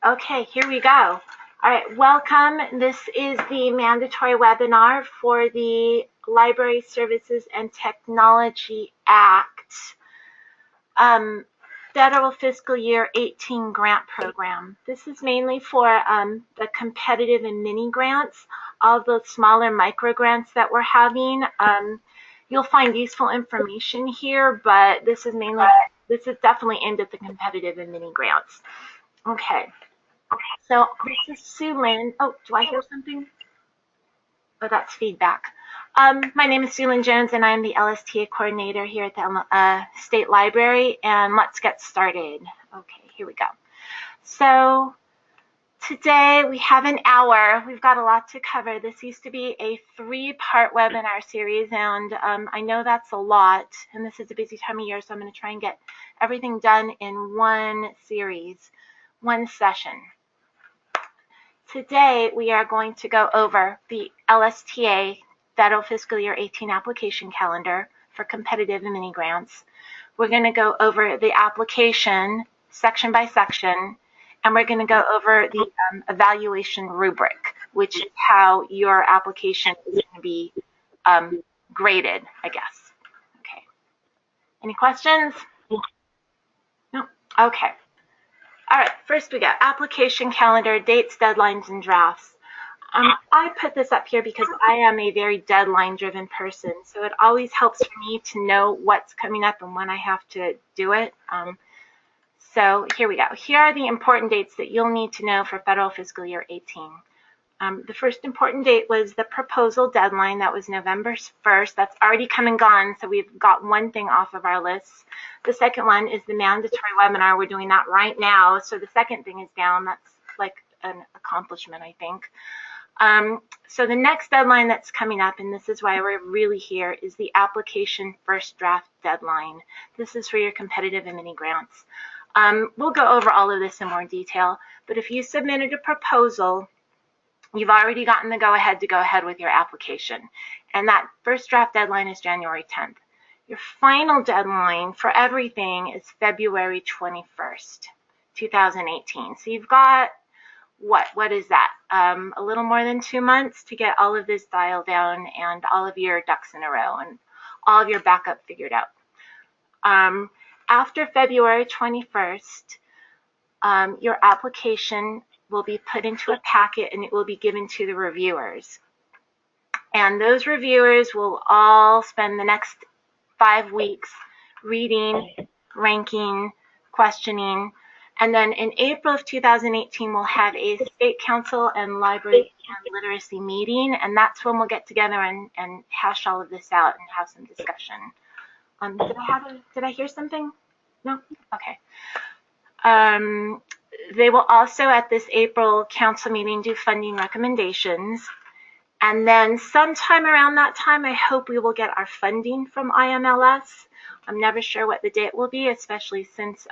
Okay, here we go. All right, welcome. This is the mandatory webinar for the Library Services and Technology Act Federal Fiscal Year 18 grant program. This is mainly for the competitive and mini grants, all the smaller micro grants that we're having. You'll find useful information here, but this is definitely aimed at the competitive and mini grants. Okay. So this is Sue Lynn. Oh, do I hear something? Oh, that's feedback. My name is Sue Lynn Jones, and I'm the LSTA coordinator here at the State Library, and let's get started. Okay, here we go. So today we have an hour. We've got a lot to cover. This used to be a 3-part webinar series, and I know that's a lot, and this is a busy time of year, so I'm going to try and get everything done in one series, one session. Today, we are going to go over the LSTA Federal Fiscal Year 18 application calendar for competitive and mini grants. We're going to go over the application section by section, and we're going to go over the evaluation rubric, which is how your application is going to be graded, I guess. Okay. Any questions? No? Okay. All right, first we got application calendar, dates, deadlines, and drafts. I put this up here because I am a very deadline-driven person, so it always helps for me to know what's coming up and when I have to do it. So here we go. Here are the important dates that you'll need to know for Federal Fiscal Year 18. The first important date was the proposal deadline. That was November 1st. That's already come and gone, so we've got one thing off of our list. The second one is the mandatory webinar. We're doing that right now, so the second thing is down. That's like an accomplishment, I think. So the next deadline that's coming up, and this is why we're really here, is the application first draft deadline. This is for your competitive and mini grants. We'll go over all of this in more detail, but if you submitted a proposal, you've already gotten the go-ahead to go ahead with your application. And that first draft deadline is January 10th. Your final deadline for everything is February 21st, 2018. So you've got, what is that? A little more than 2 months to get all of this dialed down and all of your ducks in a row and all of your backup figured out. After February 21st, your application will be put into a packet and it will be given to the reviewers. And those reviewers will all spend the next 5 weeks reading, ranking, questioning, and then in April of 2018, we'll have a State Council and Library and Literacy meeting, and that's when we'll get together and hash all of this out and have some discussion. Did I hear something? No? Okay. They will also, at this April council meeting, do funding recommendations. And then sometime around that time, I hope we will get our funding from IMLS. I'm never sure what the date will be, especially since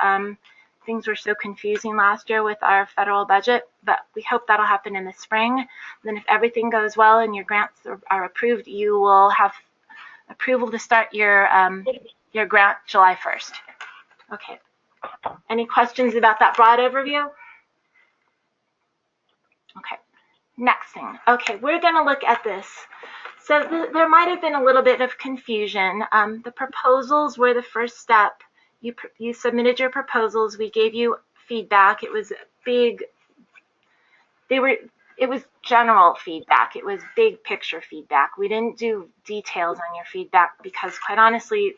things were so confusing last year with our federal budget, but we hope that'll happen in the spring. Then if everything goes well and your grants are approved, you will have approval to start your grant July 1st. Okay. Any questions about that broad overview? Okay, next thing. Okay, we're going to look at this. So there might have been a little bit of confusion. The proposals were the first step. You submitted your proposals. We gave you feedback. It was big. It was general feedback. It was big picture feedback. We didn't do details on your feedback because, quite honestly,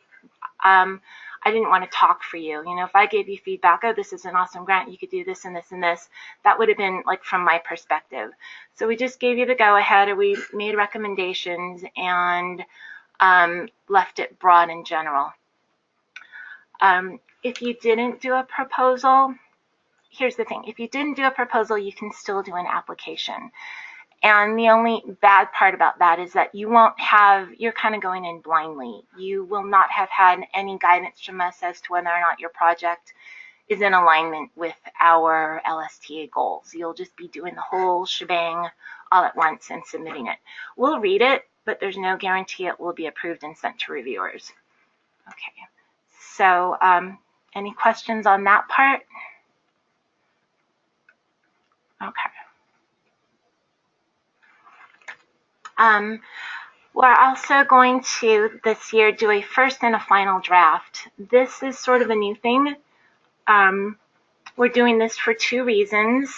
I didn't want to talk for you. You know, if I gave you feedback, oh, this is an awesome grant, you could do this and this and this, that would have been like from my perspective. So we just gave you the go-ahead, or we made recommendations and left it broad and general. If you didn't do a proposal, here's the thing. If you didn't do a proposal, you can still do an application. And the only bad part about that is that you won't have, you're kind of going in blindly. You will not have had any guidance from us as to whether or not your project is in alignment with our LSTA goals. You'll just be doing the whole shebang all at once and submitting it. We'll read it, but there's no guarantee it will be approved and sent to reviewers. Okay, so any questions on that part? Okay. We're also going to, this year, do a first and a final draft. This is sort of a new thing. We're doing this for two reasons.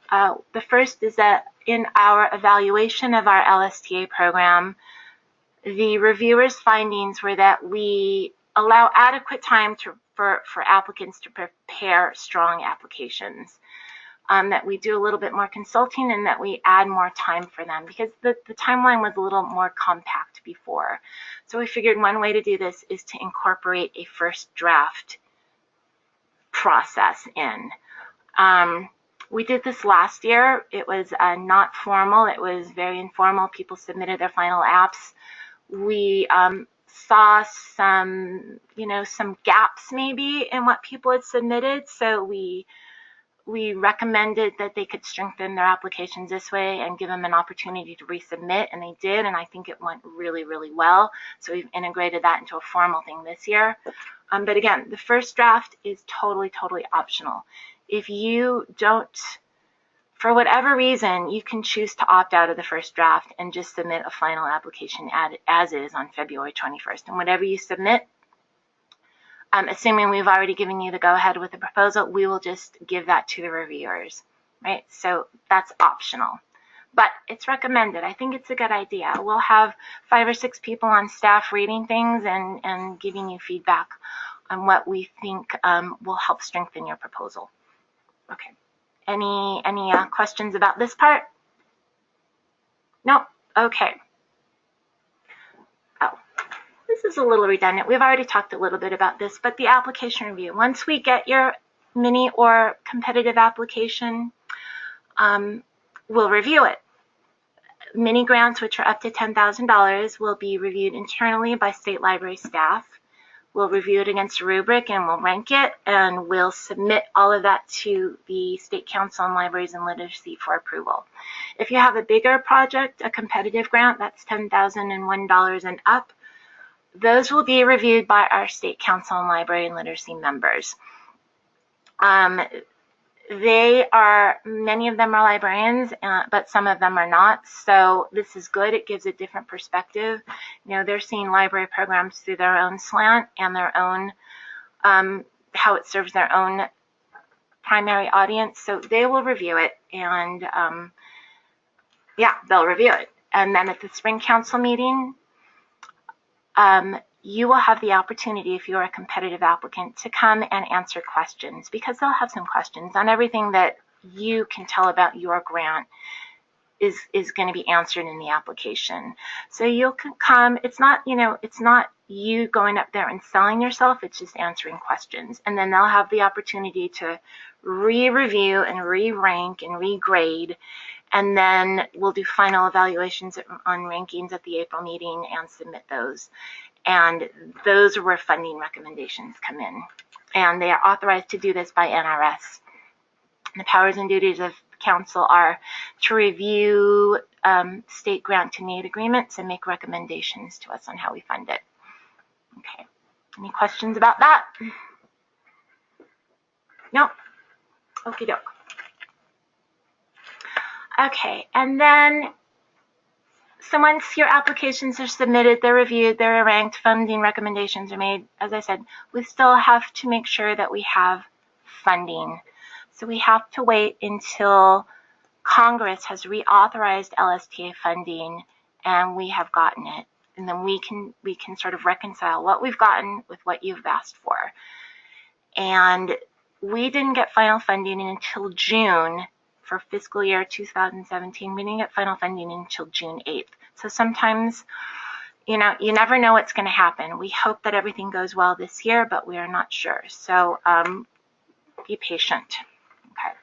The first is that in our evaluation of our LSTA program, the reviewers' findings were that we allow adequate time for applicants to prepare strong applications. That we do a little bit more consulting and that we add more time for them because the timeline was a little more compact before. So we figured one way to do this is to incorporate a first draft process in. We did this last year. It was not formal. It was very informal. People submitted their final apps. We saw some gaps maybe in what people had submitted, so we recommended that they could strengthen their applications this way and give them an opportunity to resubmit, and they did, and I think it went really, really well. So we've integrated that into a formal thing this year. But again, the first draft is totally, totally optional. If you don't, for whatever reason, you can choose to opt out of the first draft and just submit a final application as is on February 21st. And whatever you submit, assuming we've already given you the go-ahead with the proposal, we will just give that to the reviewers, right? So that's optional, but it's recommended. I think it's a good idea. We'll have 5 or 6 people on staff reading things and giving you feedback on what we think will help strengthen your proposal. Okay. Any questions about this part? No? Okay. This is a little redundant. We've already talked a little bit about this, but the application review. Once we get your mini or competitive application, we'll review it. Mini grants, which are up to $10,000, will be reviewed internally by state library staff. We'll review it against Rubric and we'll rank it, and we'll submit all of that to the State Council on Libraries and Literacy for approval. If you have a bigger project, a competitive grant, that's $10,001 and up, those will be reviewed by our State Council on Library and Literacy members. Many of them are librarians, but some of them are not. So this is good. It gives a different perspective. They're seeing library programs through their own slant and their own, how it serves their own primary audience. So they will review it, and they'll review it. And then at the spring council meeting, you will have the opportunity, if you're a competitive applicant, to come and answer questions, because they'll have some questions on everything that you can tell about your grant is going to be answered in the application. So you can come. It's not you going up there and selling yourself. It's just answering questions, and then they'll have the opportunity to re-review and re-rank and regrade. And then we'll do final evaluations on rankings at the April meeting and submit those. And those are where funding recommendations come in. And they are authorized to do this by NRS. The powers and duties of council are to review state grant to need agreements and make recommendations to us on how we fund it. Okay. Any questions about that? No? Okie doke. Okay, and then, so once your applications are submitted, they're reviewed, they're ranked, funding recommendations are made, as I said, we still have to make sure that we have funding. So we have to wait until Congress has reauthorized LSTA funding and we have gotten it. And then we can sort of reconcile what we've gotten with what you've asked for. And we didn't get final funding until June for fiscal year 2017. We didn't get final funding until June 8th. So sometimes, you never know what's going to happen. We hope that everything goes well this year, but we are not sure. So be patient. Okay.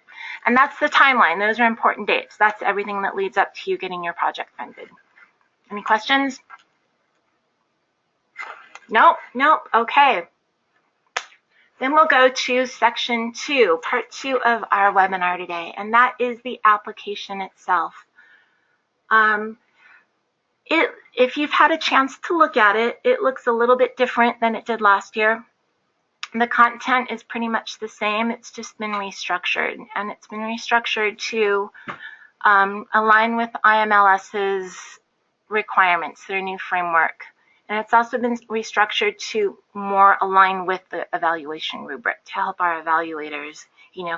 And that's the timeline. Those are important dates. That's everything that leads up to you getting your project funded. Any questions? Nope. Okay. Then we'll go to section 2, part 2 of our webinar today, and that is the application itself. If you've had a chance to look at it, it looks a little bit different than it did last year. The content is pretty much the same. It's just been restructured, and it's been restructured to align with IMLS's requirements, their new framework. And it's also been restructured to more align with the evaluation rubric to help our evaluators,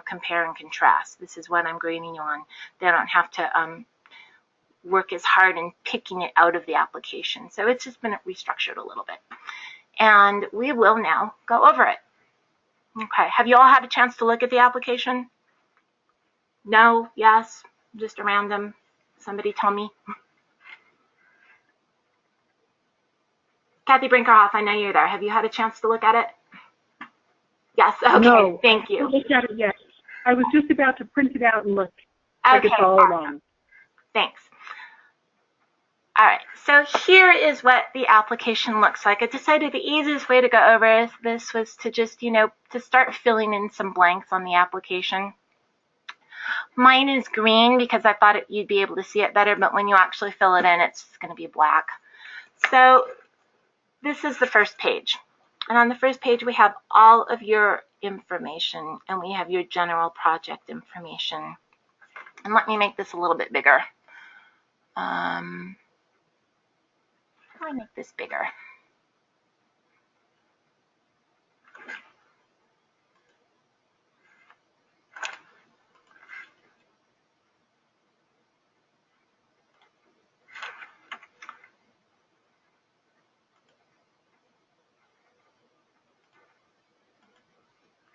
compare and contrast. This is what I'm grading you on. They don't have to work as hard in picking it out of the application. So it's just been restructured a little bit. And we will now go over it. Okay, have you all had a chance to look at the application? No? Yes? Just a random? Somebody tell me. Kathy Brinkerhoff, I know you're there. Have you had a chance to look at it? Yes, okay, no, thank you. I haven't looked at it yet. I was just about to print it out and look. Like Okay, it's all awesome. along. Thanks. All right, so here is what the application looks like. I decided the easiest way to go over this was to just, to start filling in some blanks on the application. Mine is green because I thought you'd be able to see it better, but when you actually fill it in, it's just going to be black. So this is the first page. And on the first page, we have all of your information, and we have your general project information. And let me make this a little bit bigger. How do I make this bigger?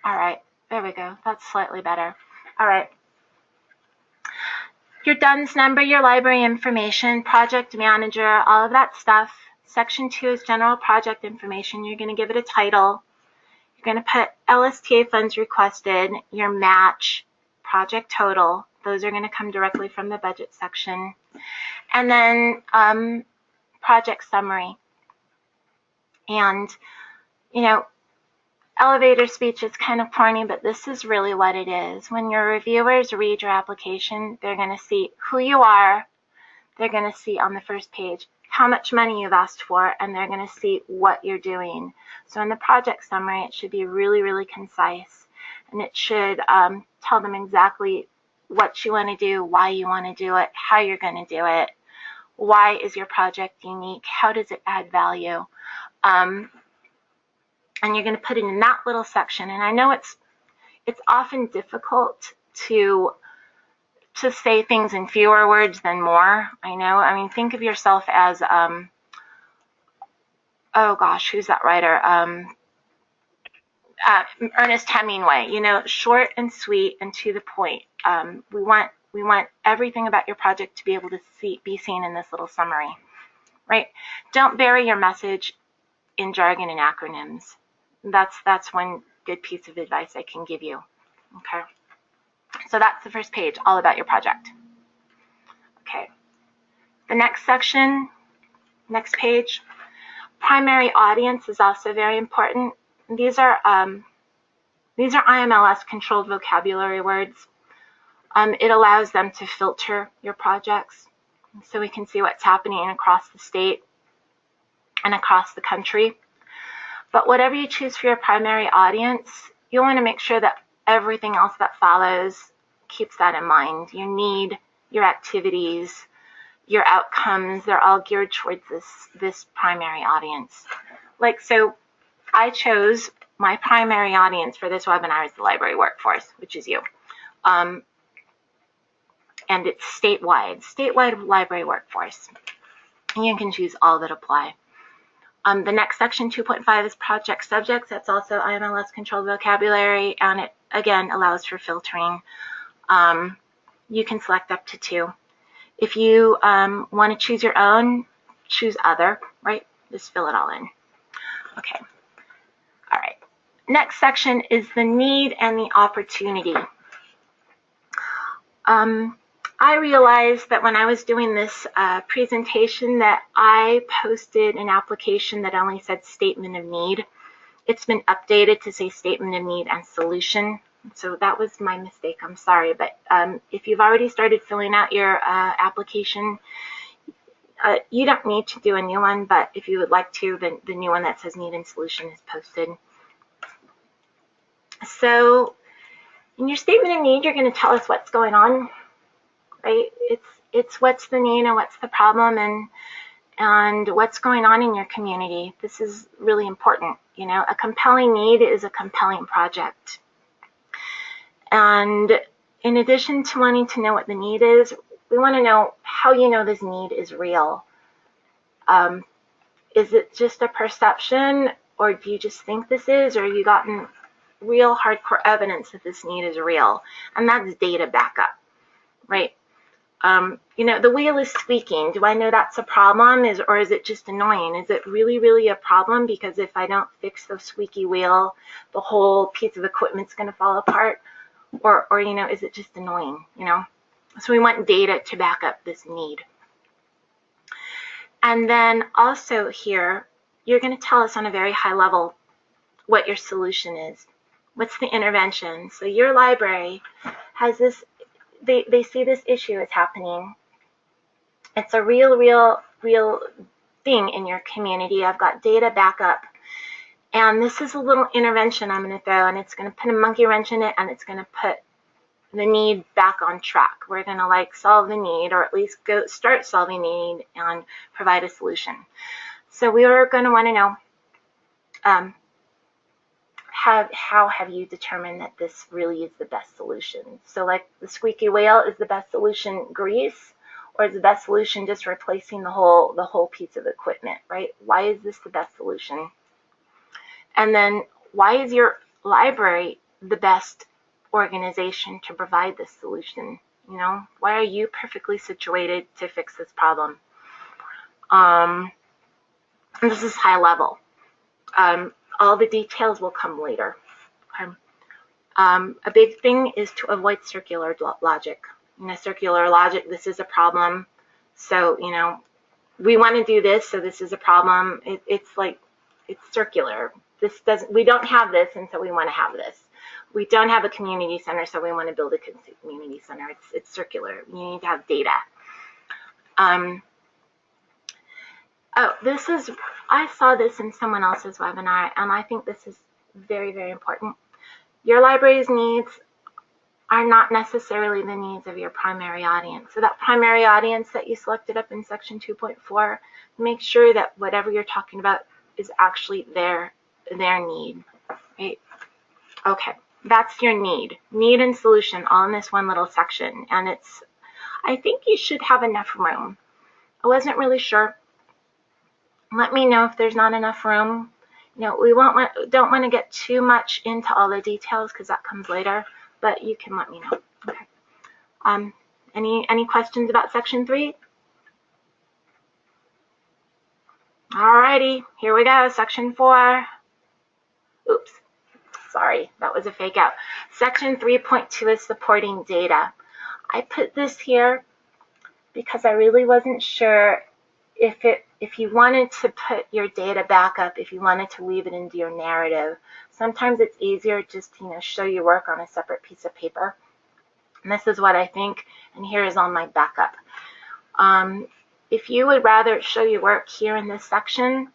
All right, there we go. That's slightly better. All right. Your DUNS number, your library information, project manager, all of that stuff. Section 2 is general project information. You're going to give it a title. You're going to put LSTA funds requested, your match, project total. Those are going to come directly from the budget section. And then project summary. And, elevator speech is kind of corny, but this is really what it is. When your reviewers read your application, they're going to see who you are. They're going to see on the first page how much money you've asked for, and they're going to see what you're doing. So in the project summary, it should be really, really concise, and it should tell them exactly what you want to do, why you want to do it, how you're going to do it, why is your project unique, how does it add value. And you're going to put it in that little section. And I know it's often difficult to say things in fewer words than more. I know. I mean, think of yourself as, oh gosh, who's that writer? Ernest Hemingway. Short and sweet and to the point. We want everything about your project to be able to be seen in this little summary, right? Don't bury your message in jargon and acronyms. That's one good piece of advice I can give you. Okay. So that's the first page, all about your project. Okay. The next section, next page, primary audience is also very important. These are IMLS controlled vocabulary words. It allows them to filter your projects so we can see what's happening across the state and across the country. But whatever you choose for your primary audience, you'll want to make sure that everything else that follows keeps that in mind. Your need, your activities, your outcomes, they're all geared towards this primary audience. So I chose my primary audience for this webinar is the library workforce, which is you. And it's statewide library workforce. And you can choose all that apply. The next section, 2.5, is project subjects. That's also IMLS controlled vocabulary, and it, again, allows for filtering. You can select up to 2. If you want to choose your own, choose other, right? Just fill it all in. Okay. All right. Next section is the need and the opportunity. I realized that when I was doing this presentation that I posted an application that only said statement of need. It's been updated to say statement of need and solution. So that was my mistake. I'm sorry. But if you've already started filling out your application, you don't need to do a new one. But if you would like to, the new one that says need and solution is posted. So in your statement of need, you're going to tell us what's going on, right? It's what's the need and what's the problem, and what's going on in your community. This is really important. You know, a compelling need is a compelling project. And in addition to wanting to know what the need is, we want to know how you know this need is real. Is it just a perception, or do you just think this is, or have you gotten real hardcore evidence that this need is real? And that's data backup, right? You know, the wheel is squeaking. Do I know that's a problem, or is it just annoying? Is it really, really a problem? Because if I don't fix the squeaky wheel, the whole piece of equipment's going to fall apart. Or, you know, is it just annoying, you know? So we want data to back up this need. And then also here, you're going to tell us on a very high level what your solution is. What's the intervention? So your library has this, they see this issue is happening. It's a real thing in your community. I've got data backup. And this is a little intervention I'm going to throw, and it's going to put a monkey wrench in it, and it's going to put the need back on track. We're going to like solve the need, or at least start solving the need and provide a solution. So we are going to want to know, how have you determined that this really is the best solution? So like the squeaky wheel, is the best solution grease, or is the best solution just replacing the whole piece of equipment, right? Why is this the best solution? And then why is your library the best organization to provide this solution? You know, why are you perfectly situated to fix this problem? This is high level. All the details will come later. Okay. A big thing is to avoid circular logic. You know, circular logic, this is a problem, so, you know, we want to do this, so this is a problem. It's like, it's circular. We don't have this, and so we want to have this. We don't have a community center, so we want to build a community center. It's circular. You need to have data. I saw this in someone else's webinar, and I think this is very, very important. Your library's needs are not necessarily the needs of your primary audience. So that primary audience that you selected up in section 2.4, make sure that whatever you're talking about is actually their need, right? Okay, that's your need and solution all in this one little section. And I think you should have enough room. I wasn't really sure. Let me know if there's not enough room. You know, we don't want to get too much into all the details because that comes later, but you can let me know. Okay. Any questions about section 3? Alrighty, here we go, section 4. Oops, sorry, that was a fake out. Section 3.2 is supporting data. I put this here because I really wasn't sure if you wanted to put your data back up, if you wanted to leave it into your narrative. Sometimes it's easier just to, you know, show your work on a separate piece of paper. And this is what I think, and here is on my backup. If you would rather show your work here in this section,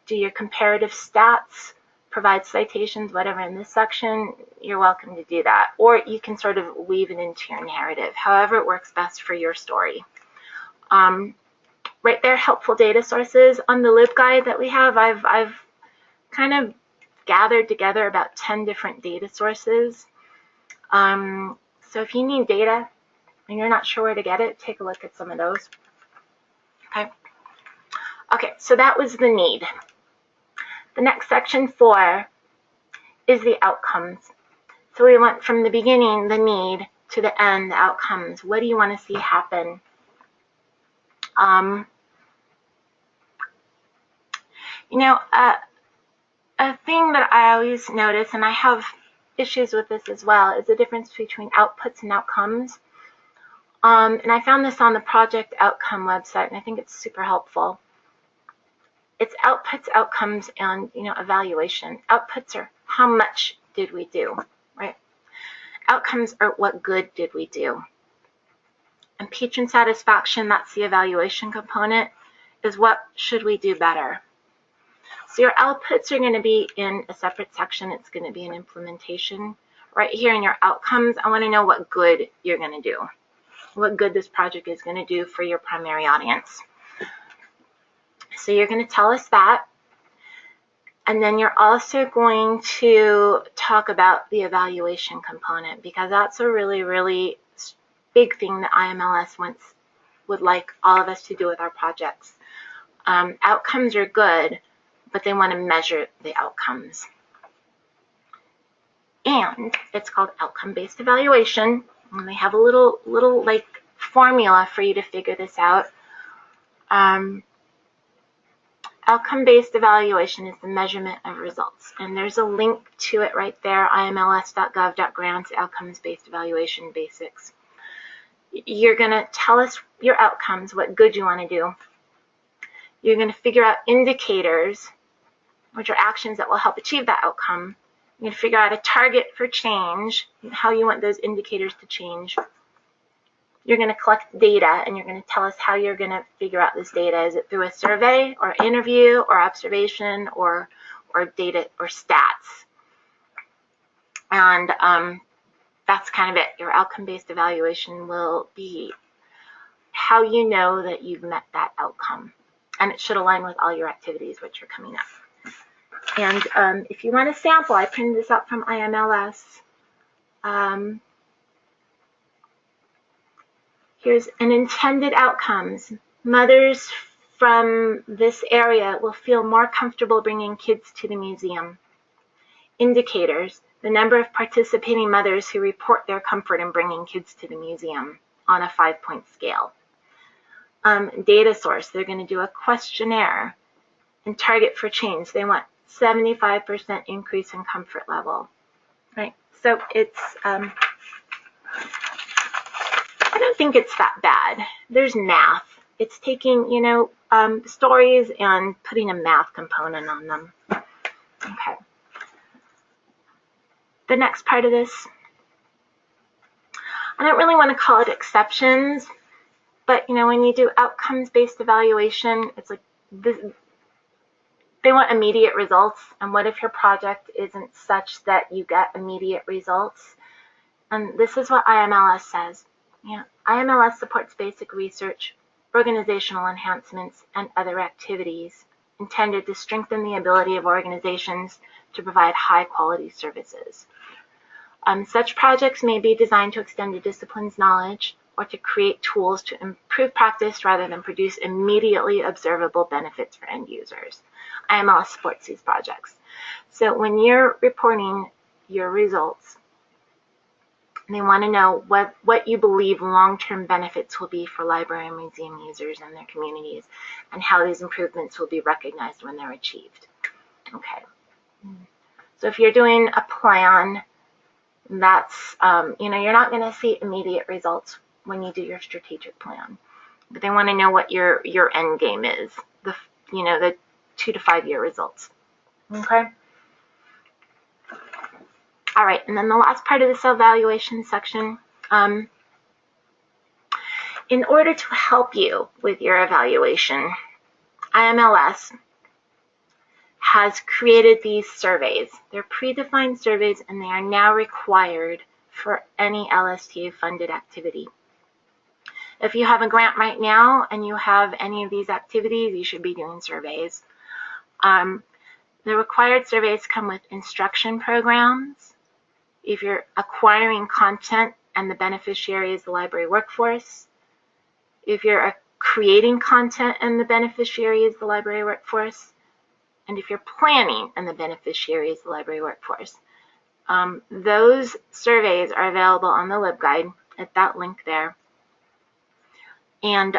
do your comparative stats, provide citations, whatever in this section, you're welcome to do that. Or you can sort of weave it into your narrative, however it works best for your story. Right there, helpful data sources. On the LibGuide that we have, I've kind of gathered together about 10 different data sources. So if you need data and you're not sure where to get it, take a look at some of those. Okay, so that was the need. The next section 4 is the outcomes. So we went from the beginning, the need, to the end, the outcomes. What do you want to see happen? You know, a thing that I always notice, and I have issues with this as well, is the difference between outputs and outcomes. And I found this on the Project Outcome website, and I think it's super helpful. It's outputs, outcomes, and, you know, evaluation. Outputs are how much did we do, right? Outcomes are what good did we do. And patron satisfaction, that's the evaluation component, is what should we do better. So your outputs are going to be in a separate section. It's going to be an implementation. Right here in your outcomes, I want to know what good you're going to do, what good this project is going to do for your primary audience. So you're going to tell us that. And then you're also going to talk about the evaluation component, because that's a really, really big thing that IMLS would like all of us to do with our projects. Outcomes are good, but they want to measure the outcomes. And it's called outcome-based evaluation. And they have a little like formula for you to figure this out. Outcome-based evaluation is the measurement of results. And there's a link to it right there, imls.gov.grants, outcomes-based evaluation basics. You're going to tell us your outcomes, what good you want to do. You're going to figure out indicators, which are actions that will help achieve that outcome. You're going to figure out a target for change, how you want those indicators to change. You're going to collect data, and you're going to tell us how you're going to figure out this data. Is it through a survey or interview or observation or data or stats? And that's kind of it. Your outcome-based evaluation will be how you know that you've met that outcome. And it should align with all your activities which are coming up. And if you want a sample, I printed this out from IMLS. Here's an intended outcomes. Mothers from this area will feel more comfortable bringing kids to the museum. Indicators, the number of participating mothers who report their comfort in bringing kids to the museum on a 5-point scale. Data source, they're going to do a questionnaire. And target for change, they want 75% increase in comfort level. Right? So it's, I don't think it's that bad. There's math. It's taking, stories and putting a math component on them. Okay. The next part of this, I don't really want to call it exceptions, but when you do outcomes-based evaluation, it's like this, they want immediate results. And what if your project isn't such that you get immediate results? And this is what IMLS says. IMLS supports basic research, organizational enhancements, and other activities intended to strengthen the ability of organizations to provide high-quality services. Such projects may be designed to extend a discipline's knowledge or to create tools to improve practice rather than produce immediately observable benefits for end users. IMLS supports these projects. So when you're reporting your results, they want to know what you believe long-term benefits will be for library and museum users and their communities, and how these improvements will be recognized when they're achieved. Okay. So if you're doing a plan, that's, you're not going to see immediate results when you do your strategic plan. But they want to know what your end game is, the 2 to 5 year results. Okay. All right, and then the last part of this evaluation section, in order to help you with your evaluation, IMLS has created these surveys. They're predefined surveys, and they are now required for any LSTA-funded activity. If you have a grant right now and you have any of these activities, you should be doing surveys. The required surveys come with instruction programs. If you're acquiring content and the beneficiary is the library workforce, if you're creating content and the beneficiary is the library workforce, and if you're planning and the beneficiary is the library workforce. Those surveys are available on the LibGuide at that link there. And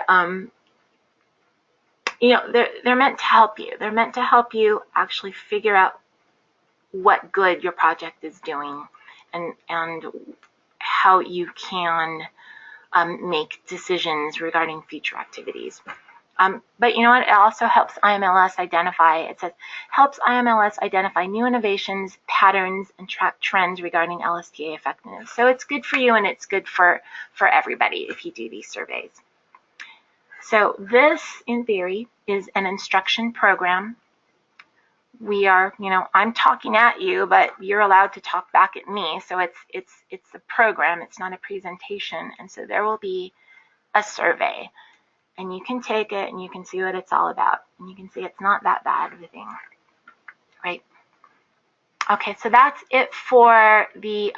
they're meant to help you. They're meant to help you actually figure out what good your project is doing, and how you can make decisions regarding future activities. But you know what? It also helps IMLS identify, it says, helps IMLS identify new innovations, patterns, and track trends regarding LSTA effectiveness. So it's good for you, and it's good for everybody if you do these surveys. So this, in theory, is an instruction program we are, I'm talking at you, but you're allowed to talk back at me. So it's a program, it's not a presentation. And so there will be a survey, and you can take it and you can see what it's all about. And you can see it's not that bad of a thing, right? Okay, so that's it for the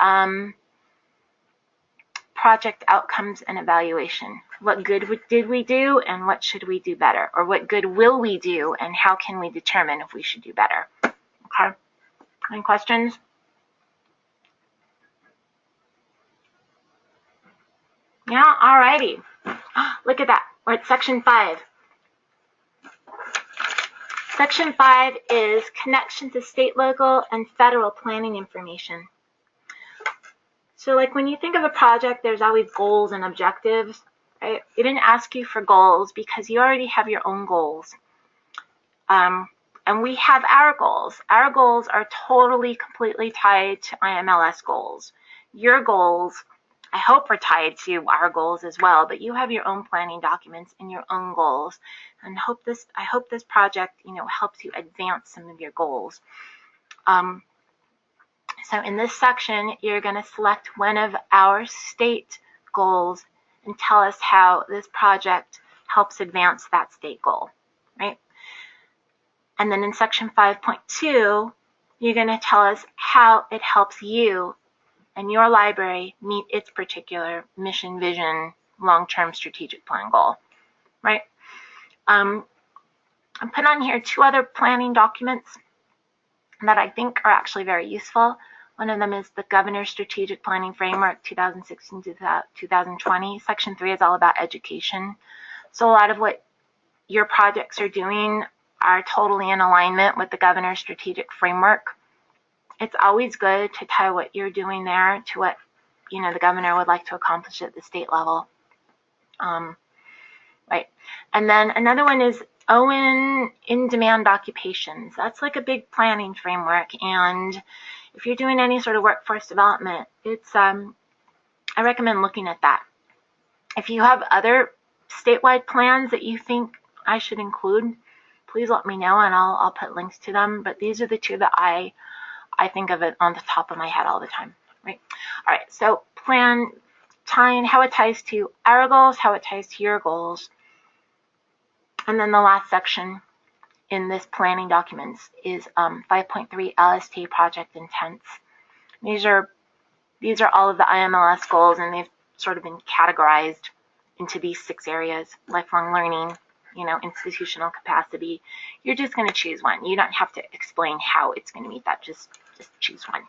project outcomes and evaluation. What good did we do, and what should we do better? Or what good will we do, and how can we determine if we should do better? Okay, any questions? Yeah, alrighty. Look at that, we're at section 5. Section 5 is connection to state, local, and federal planning information. So like when you think of a project, there's always goals and objectives, right? It didn't ask you for goals because you already have your own goals. And we have our goals. Our goals are totally, completely tied to IMLS goals. Your goals, I hope, are tied to our goals as well, but you have your own planning documents and your own goals. And I hope this project, helps you advance some of your goals. So in this section, you're going to select one of our state goals and tell us how this project helps advance that state goal, right? And then in section 5.2, you're going to tell us how it helps you and your library meet its particular mission, vision, long-term strategic plan goal, right? I put on here 2 other planning documents that I think are actually very useful. One of them is the Governor's Strategic Planning Framework 2016 to 2020. Section 3 is all about education. So a lot of what your projects are doing are totally in alignment with the Governor's Strategic Framework. It's always good to tie what you're doing there to what the governor would like to accomplish at the state level. Right. And then another one is OWIN in-demand occupations. That's like a big planning framework, and if you're doing any sort of workforce development, it's I recommend looking at that. If you have other statewide plans that you think I should include, please let me know and I'll put links to them. But these are the 2 that I think of it on the top of my head all the time, right? All right, so plan tying, how it ties to our goals, how it ties to your goals. And then the last section in this planning documents is 5.3 LSTA project intents. These are all of the IMLS goals, and they've sort of been categorized into these 6 areas: lifelong learning, institutional capacity. You're just going to choose one. You don't have to explain how it's going to meet that. Just choose one.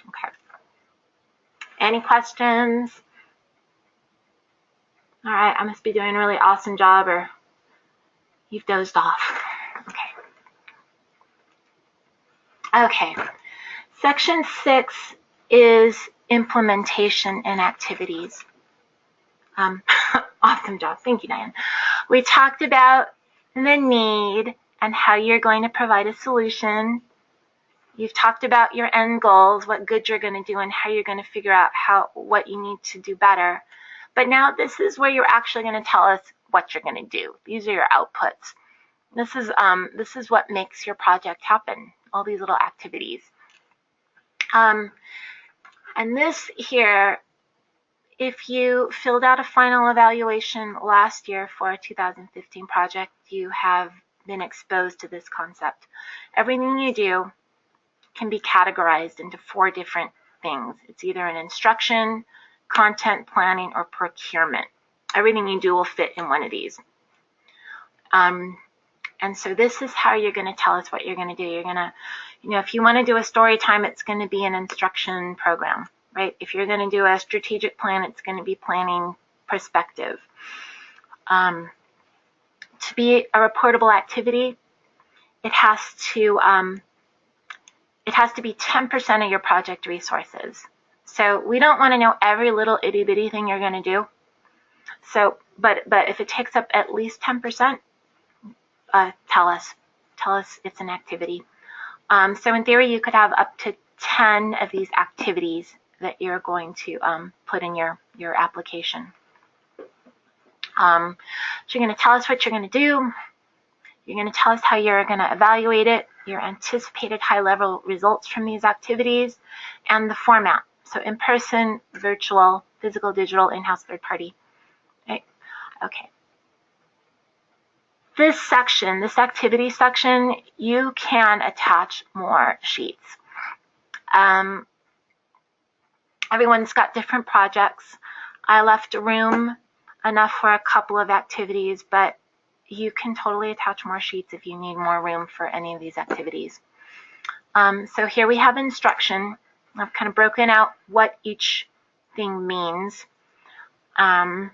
Okay. Any questions? All right, I must be doing a really awesome job, or you've dozed off. Okay. Section 6 is implementation and activities. Awesome job. Thank you, Diane. We talked about the need and how you're going to provide a solution. You've talked about your end goals, what good you're going to do, and how you're going to figure out what you need to do better. But now this is where you're actually going to tell us what you're going to do. These are your outputs. This is what makes your project happen, all these little activities. And this here, if you filled out a final evaluation last year for a 2015 project, you have been exposed to this concept. Everything you do can be categorized into 4 different things. It's either an instruction, content planning, or procurement. Everything you do will fit in one of these. And so this is how you're going to tell us what you're going to do. You're going to, if you want to do a story time, it's going to be an instruction program, right? If you're going to do a strategic plan, it's going to be planning perspective. To be a reportable activity, it has to be 10% of your project resources. So we don't want to know every little itty bitty thing you're going to do. So, but if it takes up at least 10%, tell us it's an activity. So in theory, you could have up to 10 of these activities that you're going to put in your application. So you're going to tell us what you're going to do. You're going to tell us how you're going to evaluate it. your anticipated high-level results from these activities, and the format. So in-person, virtual, physical, digital, in-house, third-party. Right? Okay. This section, this activity section, you can attach more sheets. Everyone's got different projects. I left room enough for a couple of activities, but you can totally attach more sheets if you need more room for any of these activities. So here we have instruction. I've kind of broken out what each thing means. I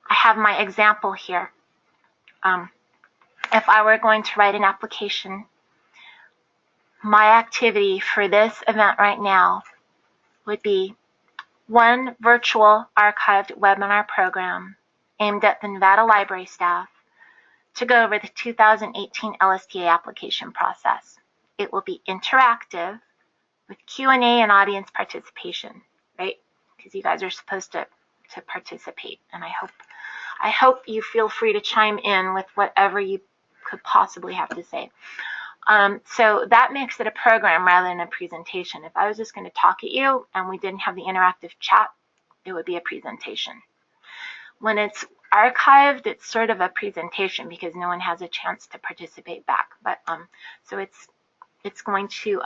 have my example here. If I were going to write an application, my activity for this event right now would be one virtual archived webinar program aimed at the Nevada Library staff to go over the 2018 LSTA application process. It will be interactive with Q&A and audience participation, right? Because you guys are supposed to participate, and I hope you feel free to chime in with whatever you could possibly have to say. So that makes it a program rather than a presentation. If I was just going to talk at you and we didn't have the interactive chat, it would be a presentation. When it's archived, it's sort of a presentation because no one has a chance to participate back. But so it's going to,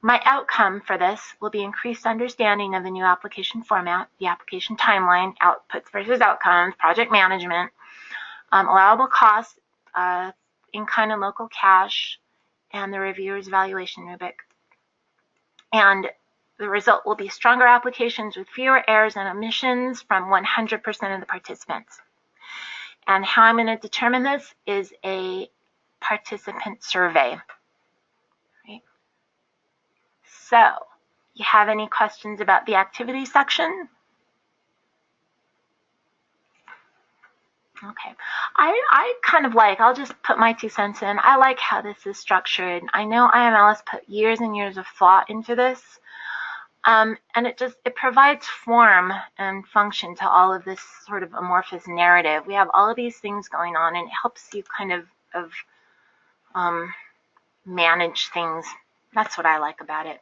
my outcome for this will be increased understanding of the new application format, the application timeline, outputs versus outcomes, project management, allowable costs, in-kind and local cash, and the reviewer's evaluation rubric. And the result will be stronger applications with fewer errors and omissions from 100% of the participants. And how I'm going to determine this is a participant survey. Right? So, you have any questions about the activity section? Okay, I kind of I'll just put my 2 cents in. I like how this is structured. I know IMLS put years and years of thought into this, and it provides form and function to all of this sort of amorphous narrative. We have all of these things going on, and it helps you kind of manage things. That's what I like about it.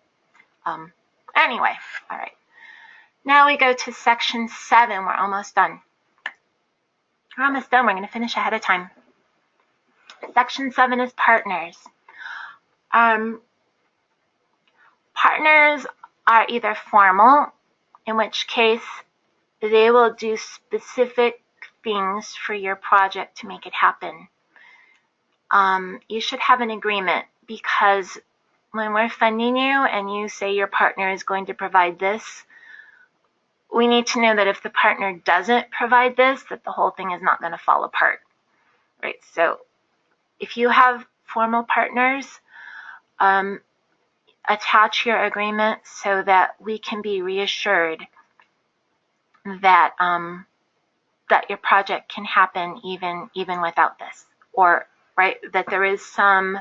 Anyway, all right. Now we go to section 7. We're almost done. We're almost done. We're going to finish ahead of time. Section 7 is partners. Partners are either formal, in which case they will do specific things for your project to make it happen. You should have an agreement, because when we're funding you and you say your partner is going to provide this, we need to know that if the partner doesn't provide this, that the whole thing is not going to fall apart, right? So if you have formal partners, attach your agreement so that we can be reassured that that your project can happen even without this, or right, that there is some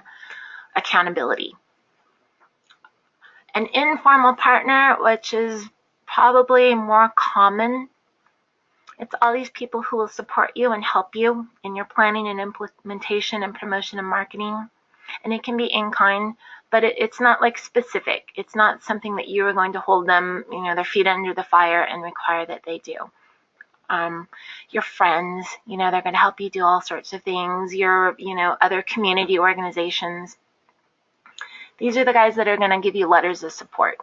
accountability. An informal partner, which is probably more common, it's all these people who will support you and help you in your planning and implementation and promotion and marketing. And it can be in kind, but it's not specific. It's not something that you are going to hold them, their feet under the fire and require that they do. Your friends, they're going to help you do all sorts of things. Your, other community organizations. These are the guys that are going to give you letters of support.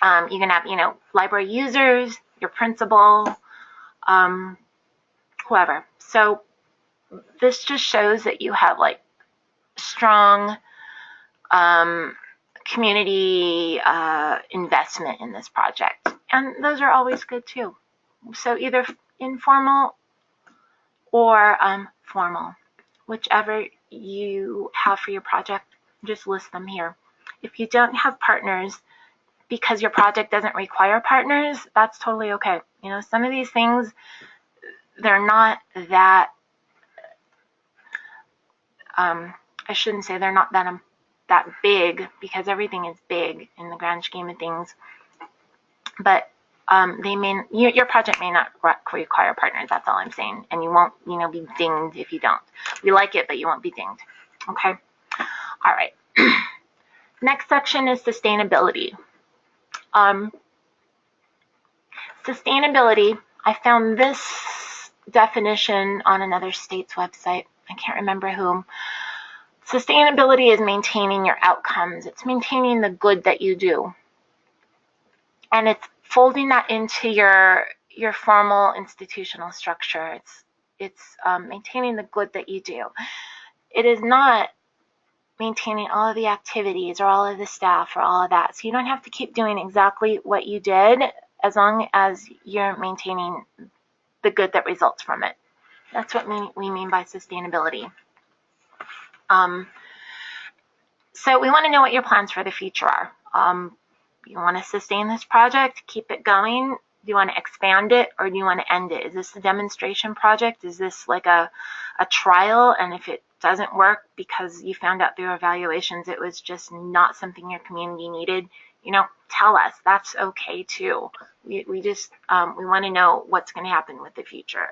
You're going to have, library users, your principal, whoever. So this just shows that you have strong community investment in this project. And those are always good too. So either informal or formal, whichever you have for your project, just list them here. If you don't have partners, because your project doesn't require partners, that's totally okay. Some of these things, they're not that, I shouldn't say they're not that big, because everything is big in the grand scheme of things. But Your project may not require partners. That's all I'm saying, and you won't, be dinged if you don't. We like it, but you won't be dinged. Okay. All right. Next section is sustainability. Sustainability. I found this definition on another state's website. I can't remember whom. Sustainability is maintaining your outcomes. It's maintaining the good that you do. And it's folding that into your formal institutional structure. It's maintaining the good that you do. It is not maintaining all of the activities or all of the staff or all of that. So you don't have to keep doing exactly what you did as long as you're maintaining the good that results from it. That's what we mean by sustainability. So we want to know what your plans for the future are. You want to sustain this project, keep it going? Do you want to expand it, or do you want to end it? Is this a demonstration project? Is this like a trial? And if it doesn't work because you found out through evaluations it was just not something your community needed, tell us. That's okay too. We want to know what's going to happen with the future.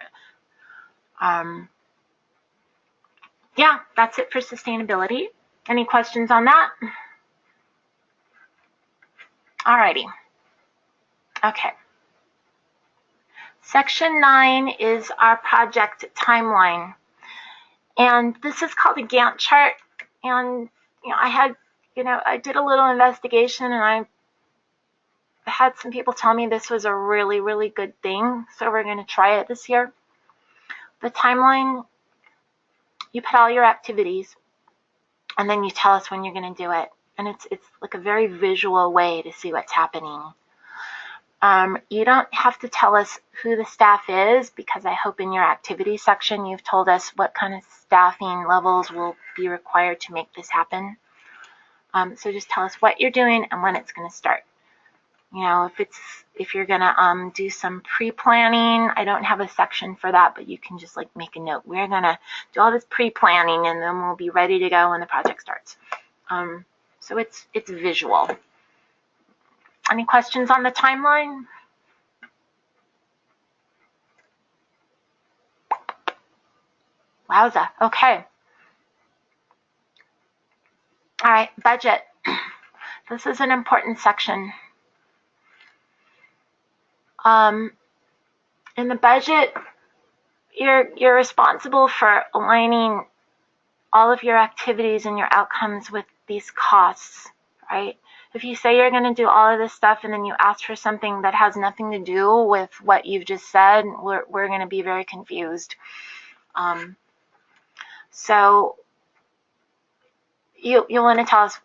Yeah, that's it for sustainability. Any questions on that? Alrighty. Okay. Section 9 is our project timeline. And this is called a Gantt chart. And, I did a little investigation, and I had some people tell me this was a really, really good thing. So we're going to try it this year. The timeline, you put all your activities, and then you tell us when you're going to do it. And it's like a very visual way to see what's happening. You don't have to tell us who the staff is, because I hope in your activity section you've told us what kind of staffing levels will be required to make this happen. So just tell us what you're doing and when it's going to start. If you're going to do some pre-planning, I don't have a section for that, but you can just make a note. We're going to do all this pre-planning, and then we'll be ready to go when the project starts. So it's visual. Any questions on the timeline? Wowza. Okay. All right, budget. This is an important section. In the budget, you're responsible for aligning all of your activities and your outcomes with these costs, right? If you say you're going to do all of this stuff and then you ask for something that has nothing to do with what you've just said, we're going to be very confused. So you'll want to tell us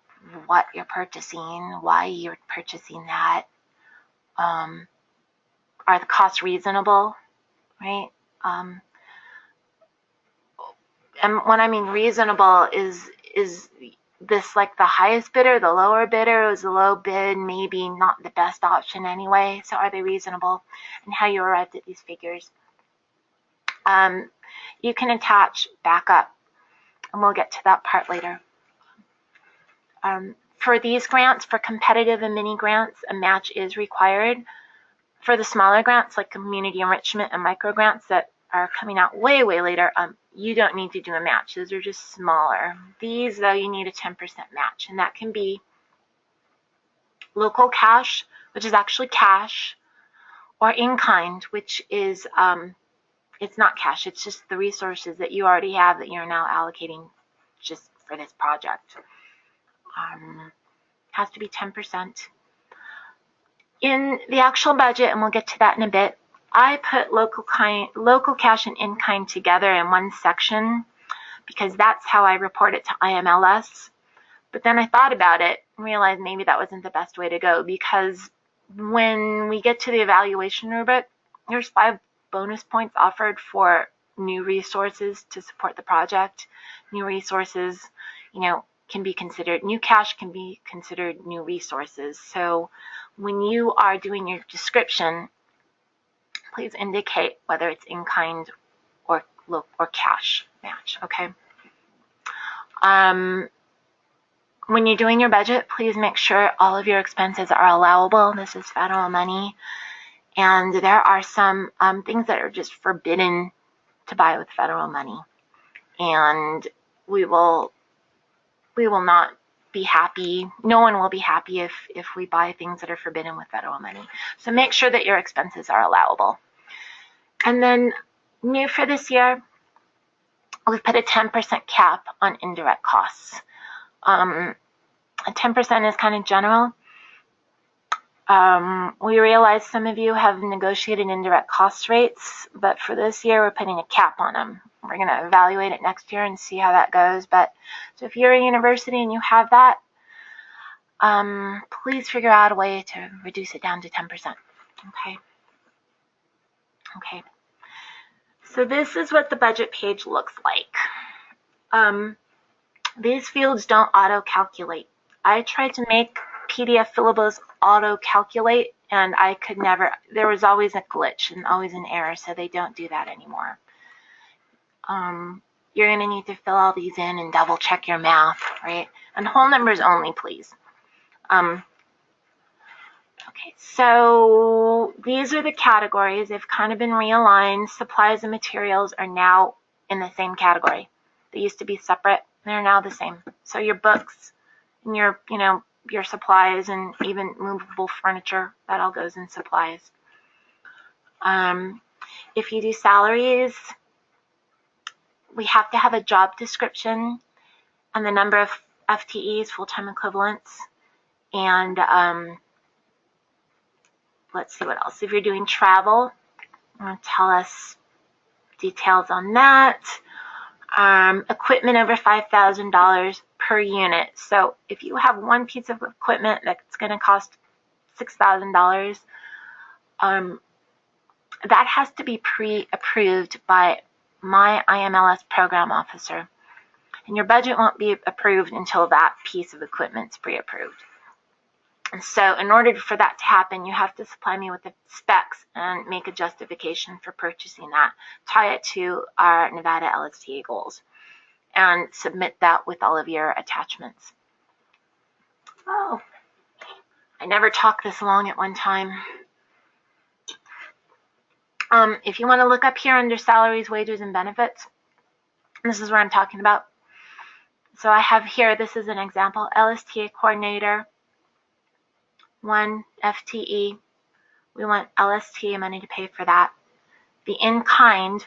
what you're purchasing, why you're purchasing that. Are the costs reasonable, right? And when I mean reasonable, is this the highest bidder, the lower bidder? Is the low bid maybe not the best option anyway? So are they reasonable? And how you arrived at these figures. You can attach backup, and we'll get to that part later. For these grants, for competitive and mini grants, a match is required. For the smaller grants, like community enrichment and micro grants that are coming out way, way later, you don't need to do a match. Those are just smaller. These, though, you need a 10% match, and that can be local cash, which is actually cash, or in-kind, which is, it's not cash. It's just the resources that you already have that you're now allocating just for this project. Has to be 10%. In the actual budget, and we'll get to that in a bit, I put local cash and in-kind together in one section because that's how I report it to IMLS. But then I thought about it and realized maybe that wasn't the best way to go, because when we get to the evaluation rubric, there's 5 bonus points offered for new resources to support the project. New resources, can be considered, new cash can be considered new resources. So when you are doing your description, please indicate whether it's in-kind or cash match, okay? When you're doing your budget, please make sure all of your expenses are allowable. This is federal money. And there are some things that are just forbidden to buy with federal money. And we will not be happy. No one will be happy if we buy things that are forbidden with federal money. So make sure that your expenses are allowable. And then new for this year, we've put a 10% cap on indirect costs. 10% is kind of general. We realize some of you have negotiated indirect cost rates, but for this year, we're putting a cap on them. We're going to evaluate it next year and see how that goes. But so if you're a university and you have that, please figure out a way to reduce it down to 10%. Okay. Okay. So this is what the budget page looks like. These fields don't auto-calculate. I tried to make PDF fillables auto-calculate, and I could never. There was always a glitch and always an error, so they don't do that anymore. You're going to need to fill all these in and double check your math, right? And whole numbers only, please. Okay, so these are the categories. They've kind of been realigned. Supplies and materials are now in the same category. They used to be separate. They're now the same. So your books and your supplies and even movable furniture, that all goes in supplies. If you do salaries, we have to have a job description and the number of FTEs, full-time equivalents, and let's see what else. If you're doing travel, tell us details on that. Equipment over $5,000 per unit. So if you have one piece of equipment that's going to cost $6,000, that has to be pre-approved by my IMLS program officer. And your budget won't be approved until that piece of equipment's pre-approved. And so in order for that to happen, you have to supply me with the specs and make a justification for purchasing that. Tie it to our Nevada LSTA goals and submit that with all of your attachments. Oh, I never talked this long at one time. If you want to look up here under salaries, wages, and benefits, this is what I'm talking about. So I have here, this is an example, LSTA coordinator, 1 FTE. We want LSTA money to pay for that. The in-kind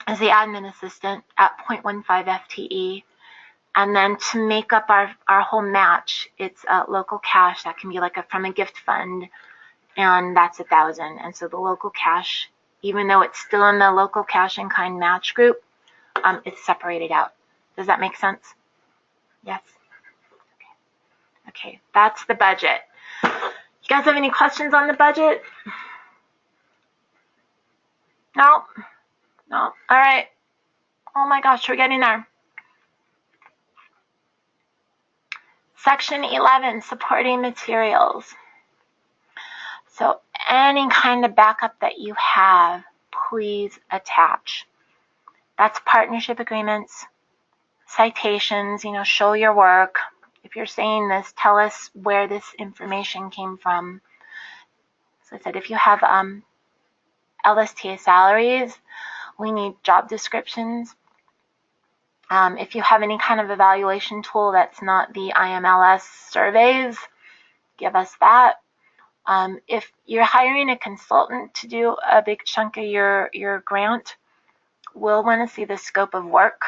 is the admin assistant at 0.15 FTE. And then to make up our whole match, it's local cash. That can be like from a gift fund, and that's 1,000. And so the local cash, even though it's still in the local cash in kind match group, it's separated out. Does that make sense? Yes? Okay, that's the budget. You guys have any questions on the budget? No? No? All right. Oh my gosh, we're getting there. Section 11, supporting materials. So any kind of backup that you have, please attach. That's partnership agreements, citations, show your work. If you're saying this, tell us where this information came from. So I said, if you have LSTA salaries, we need job descriptions. If you have any kind of evaluation tool that's not the IMLS surveys, give us that. If you're hiring a consultant to do a big chunk of your grant, we'll want to see the scope of work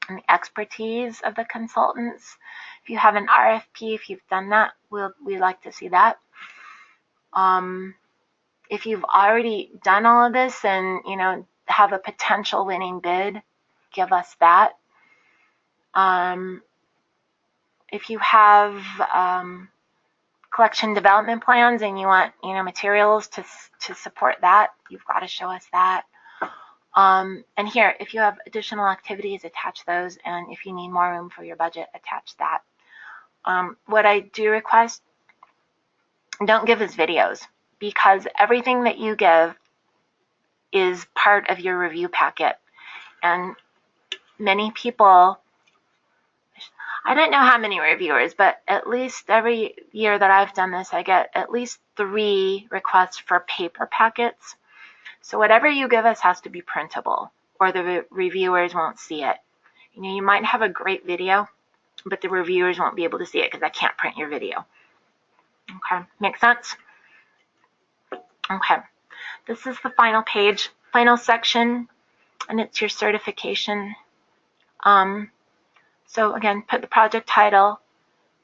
and the expertise of the consultants. If you have an RFP, if you've done that, we'd like to see that. If you've already done all of this and have a potential winning bid, give us that. If you have collection development plans and you want materials to support that, you've got to show us that. And here, if you have additional activities, attach those, and if you need more room for your budget, attach that. What I do request, don't give us videos, because everything that you give is part of your review packet. And many people, I don't know how many reviewers, but at least every year that I've done this, I get at least 3 requests for paper packets. So whatever you give us has to be printable, or the reviewers won't see it. You know, you might have a great video, but the reviewers won't be able to see it because I can't print your video. Okay, make sense? Okay, this is the final page, final section, and it's your certification. So again, put the project title,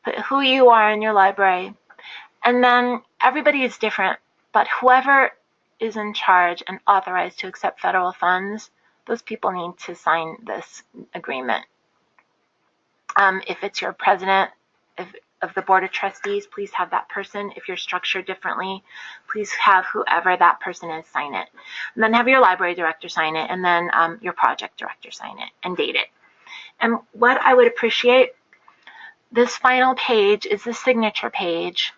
put who you are in your library, and then everybody is different, but whoever is in charge and authorized to accept federal funds, those people need to sign this agreement. If it's your president of the board of trustees, please have that person. If you're structured differently, please have whoever that person is sign it. And then have your library director sign it, and then your project director sign it and date it. And what I would appreciate, this final page is the signature page.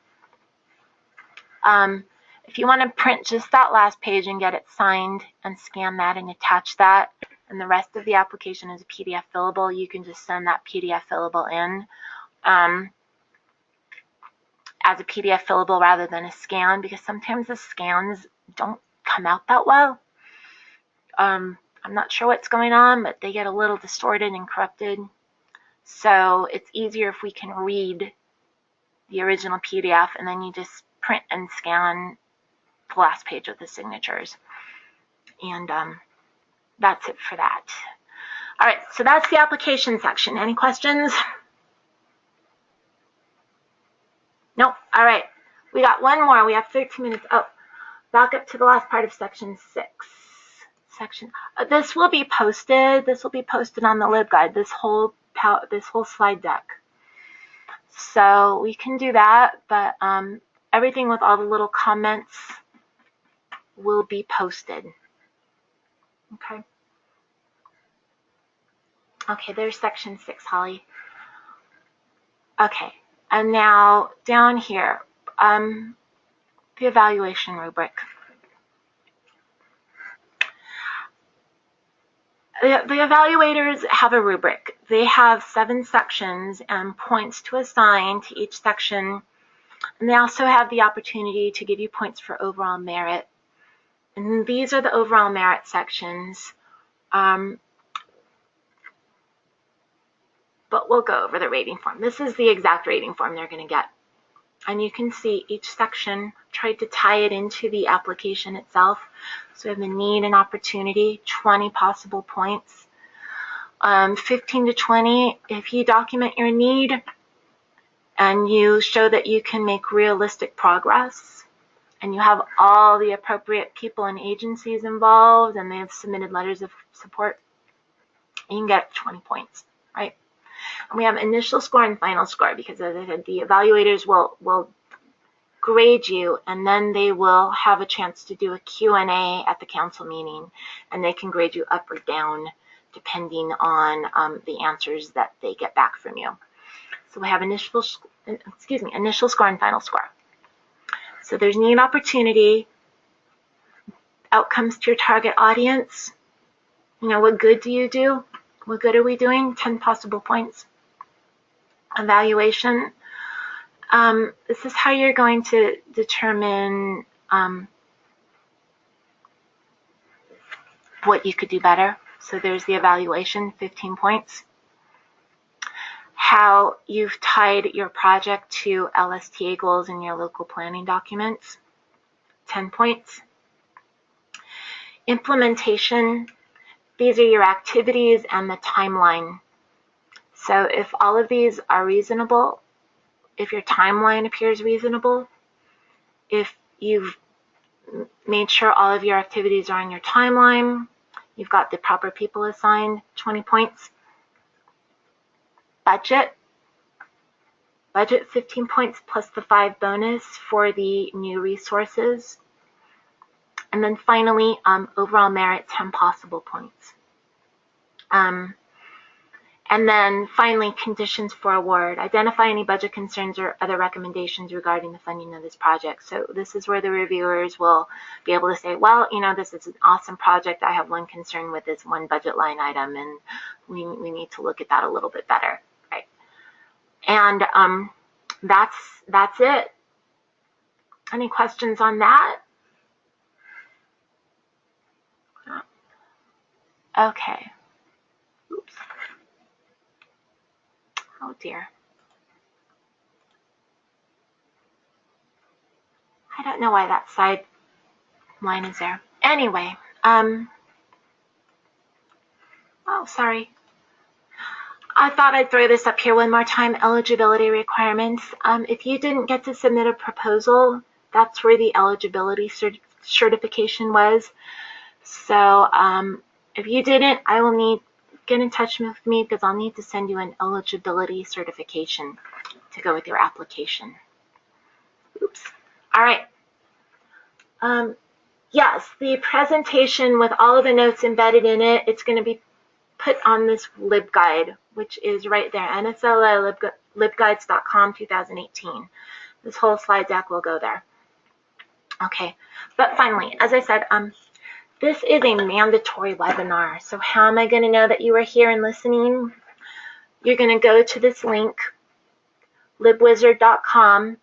If you want to print just that last page and get it signed and scan that and attach that, and the rest of the application is a PDF fillable, you can just send that PDF fillable in as a PDF fillable rather than a scan, because sometimes the scans don't come out that well. I'm not sure what's going on, but they get a little distorted and corrupted. So it's easier if we can read the original PDF and then you just print and scan the last page with the signatures. And that's it for that. All right, so that's the application section. Any questions? Nope. All right, we got one more. We have 13 minutes. Oh, back up to the last part of section 6. This will be posted. This will be posted on the LibGuide. This whole slide deck. So we can do that, but everything with all the little comments will be posted. Okay. Okay, there's section 6, Holly. Okay, and now down here, the evaluation rubric. The evaluators have a rubric. They have 7 sections and points to assign to each section. And they also have the opportunity to give you points for overall merit. And these are the overall merit sections. But we'll go over the rating form. This is the exact rating form they're going to get. And you can see each section tried to tie it into the application itself. So we have the need and opportunity, 20 possible points. 15 to 20 if you document your need and you show that you can make realistic progress and you have all the appropriate people and agencies involved and they have submitted letters of support, you can get 20 points, right? And we have initial score and final score because, as I said, the evaluators will grade you and then they will have a chance to do a Q&A at the council meeting and they can grade you up or down depending on the answers that they get back from you. So we have initial score and final score. So there's need, opportunity, outcomes to your target audience. You know, what good do you do? What good are we doing? 10 possible points. Evaluation. This is how you're going to determine what you could do better. So there's the evaluation, 15 points. How you've tied your project to LSTA goals in your local planning documents, 10 points. Implementation, these are your activities and the timeline. So if all of these are reasonable, if your timeline appears reasonable, if you've made sure all of your activities are on your timeline, you've got the proper people assigned, 20 points. Budget, 15 points plus the 5 bonus for the new resources. And then finally, overall merit, 10 possible points. And then finally, conditions for award. Identify any budget concerns or other recommendations regarding the funding of this project. So this is where the reviewers will be able to say, well, you know, this is an awesome project. I have one concern with this one budget line item, and we need to look at that a little bit better, right? And that's it. Any questions on that? Okay. Oops. Oh dear. I don't know why that side line is there. Anyway, oh, sorry. I thought I'd throw this up here one more time, eligibility requirements. If you didn't get to submit a proposal, that's where the eligibility certification was. So if you didn't, I will need get in touch with me because I'll need to send you an eligibility certification to go with your application. Oops. All right. Yes, the presentation with all of the notes embedded in it, it's going to be put on this LibGuide, which is right there, nslilibguides.com 2018. This whole slide deck will go there. Okay, but finally, as I said, this is a mandatory webinar. So how am I going to know that you are here and listening? You're going to go to this link, libwizard.com,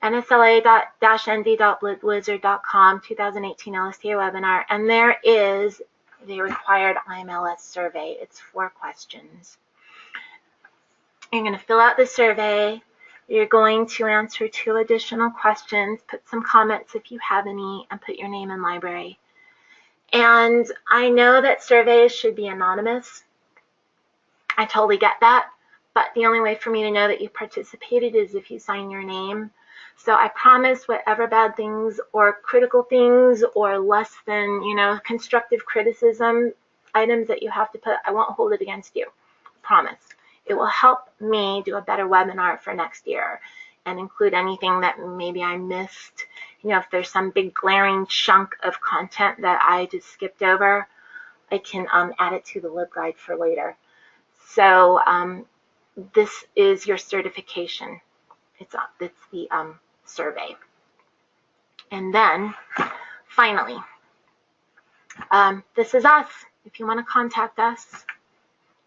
nsla-nv.libwizard.com 2018 LSTA webinar, and there is the required IMLS survey. It's 4 questions. You're going to fill out the survey. You're going to answer 2 additional questions, put some comments if you have any, and put your name and library. And I know that surveys should be anonymous. I totally get that, but the only way for me to know that you participated is if you sign your name. So I promise whatever bad things or critical things or less than, constructive criticism items that you have to put, I won't hold it against you. I promise. It will help me do a better webinar for next year and include anything that maybe I missed. If there's some big glaring chunk of content that I just skipped over, I can add it to the LibGuide for later. So this is your certification. It's the survey. And then, finally, this is us. If you want to contact us,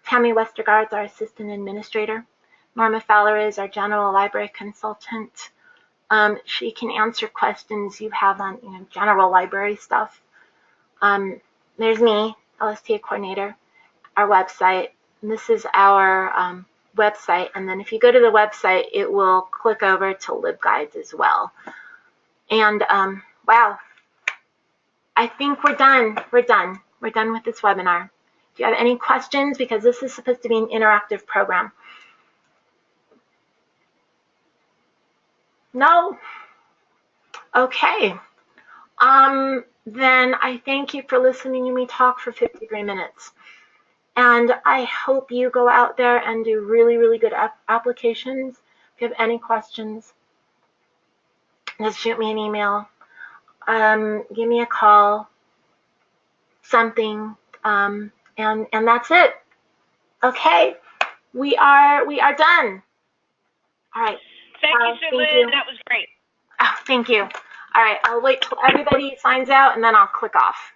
Tammy Westergaard's our assistant administrator. Norma Fowler is our general library consultant. She can answer questions you have on general library stuff. There's me, LSTA coordinator, our website. And this is our website, and then if you go to the website, it will click over to LibGuides as well. And wow, I think we're done. We're done with this webinar. Do you have any questions? Because this is supposed to be an interactive program. No? Okay. Then I thank you for listening to me talk for 53 minutes. And I hope you go out there and do really, really good applications. If you have any questions, just shoot me an email, give me a call, something, and that's it. Okay, we are done. All right. Thank you, Sue Lynn. That was great. Oh, thank you. All right, I'll wait till everybody signs out, and then I'll click off.